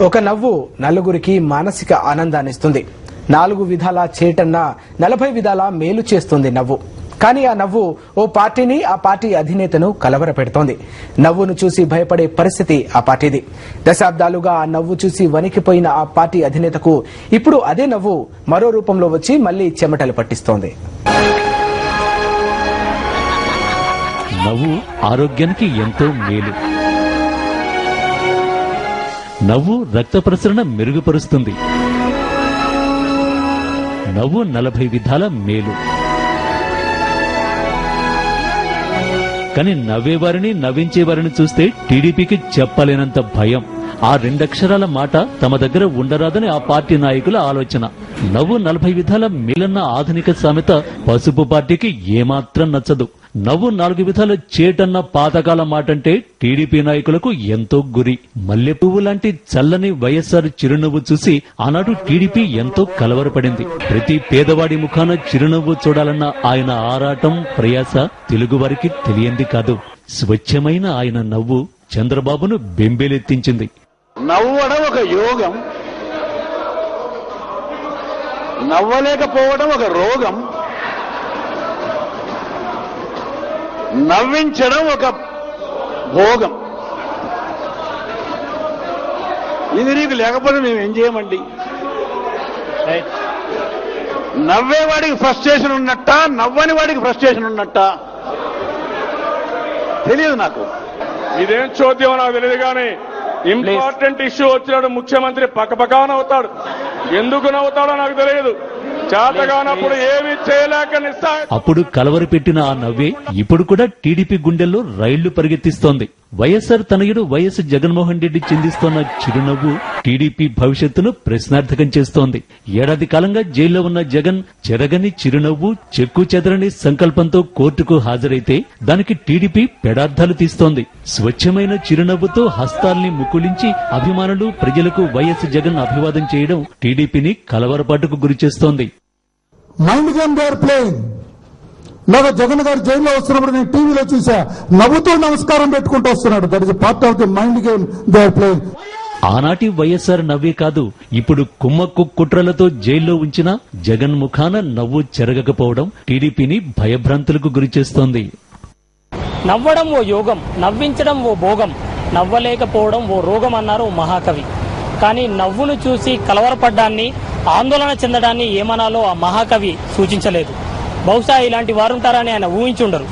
ఒక నవ్వు నలుగురికి మానసిక ఆనందాన్నిస్తుంది. 4 విధాల చేటన్న 40 విధాల మేలు చేస్తుంది నవ్వు. కానీ ఆ నవ్వు ఓ పార్టీని, ఆ పార్టీ అధినేతను కలవరపెడుతోంది. నవ్వును చూసి భయపడే పరిస్థితి ఆ పార్టీది. దశాబ్దాలుగా ఆ నవ్వు చూసి వణికిపోయిన ఆ పార్టీ అధినేతకు ఇప్పుడు అదే నవ్వు మరో రూపంలో వచ్చి మళ్లీ చెమటలు పట్టిస్తోంది. నవ్వు ఆరోగ్యానికి ఎంతో మేలు. నవ్వు రక్త ప్రసరణ మెరుగుపరుస్తుంది. నవ్వు 40 విధాల మేలు. కానీ నవ్వేవారిని, నవ్వించేవారిని చూస్తే టీడీపీకి చెప్పలేనంత భయం. ఆ 2 అక్షరాల మాట తమ దగ్గర ఉండరాదని ఆ పార్టీ నాయకుల ఆలోచన. నవ్వు 40 విధాల మేలన్న ఆధునిక సామెత పసుపు పార్టీకి ఏమాత్రం నచ్చదు. నవ్వు 4 విధాల చేటన్న పాతకాల మాటంటే టీడీపీ నాయకులకు ఎంతో గురి. మల్లెపువ్వు లాంటి చల్లని వైఎస్ఆర్ చిరునవ్వు చూసి ఆనాడు టీడీపీ ఎంతో కలవరపడింది. ప్రతి పేదవాడి ముఖాన చిరునవ్వు చూడాలన్న ఆయన ఆరాటం, ప్రయాస తెలుగువారికి తెలియంది కాదు. స్వచ్ఛమైన ఆయన నవ్వు చంద్రబాబును బెంబేలెత్తించింది. నవ్వడం ఒక యోగం, నవ్వలేకపోవడం ఒక రోగం, నవ్వించడం ఒక భోగం. ఇది నీకు లేకపోతే మేము ఏం చేయమండి? నవ్వేవాడికి ఫ్రస్ట్రేషన్ ఉన్నట్ట, నవ్వని వాడికి ఫ్రస్ట్రేషన్ ఉన్నట్ట తెలియదు నాకు. ఇదేం చోద్యం నాకు తెలియదు కానీ ఇంపార్టెంట్ ఇష్యూ వచ్చినాడు ముఖ్యమంత్రి పక్కపక్క నవ్వుతాడు. ఎందుకు నవ్వుతాడో నాకు తెలియదు. చేతగానప్పుడు ఏమీ చేయలేక అప్పుడు కలవరి పెట్టిన ఆ నవ్వే ఇప్పుడు కూడా టీడీపీ గుండెల్లో రైళ్లు పరిగెత్తిస్తోంది. వైఎస్ఆర్ తనయుడు వైఎస్ జగన్మోహన్ రెడ్డి చిందిస్తోన్న చిరునవ్వు టీడీపీ భవిష్యత్తును ప్రశ్నార్థకం చేస్తోంది. ఏడాది కాలంగా జైల్లో ఉన్న జగన్ చెరగని చిరునవ్వు, చెక్కు చెదరని సంకల్పంతో కోర్టుకు హాజరైతే దానికి టీడీపీ పెడార్థాలు తీస్తోంది. స్వచ్ఛమైన చిరునవ్వుతో హస్తాల్ని ముకుళించి అభిమానులు, ప్రజలకు వైఎస్ జగన్ అభివాదం చేయడం టీడీపీని కలవరపాటుకు గురిచేస్తోంది. Mind game they are playing. ఇలాగా జగన్ గారు జైల్లో వస్తున్నప్పుడు నేను టీవీలో చూసా, నవ్వుతూ నమస్కారం పెట్టుకుంటూ వస్తున్నాడు. That is part of the mind game they are playing. ఆనాటి వైఎస్ఆర్ నవ్వే కాదు, ఇప్పుడు కుమ్మక్కు కుట్రలతో జైల్లో ఉంచిన జగన్ ముఖాన నవ్వు చెరగకపోవడం టీడీపీని భయభ్రాంతులకు గురిచేస్తోంది. నవ్వడం ఓ యోగం, నవ్వించడం ఓ భోగం, నవ్వలేకపోవడం ఓ రోగం అన్నారు మహాకవి. కానీ నవ్వును చూసి కలవరపడ్డాన్ని, ఆందోళన చెందడాన్ని ఏమనాలో ఆ మహాకవి సూచించలేదు. బహుశా ఇలాంటి వారుంటారని ఆయన ఊహించుండరు.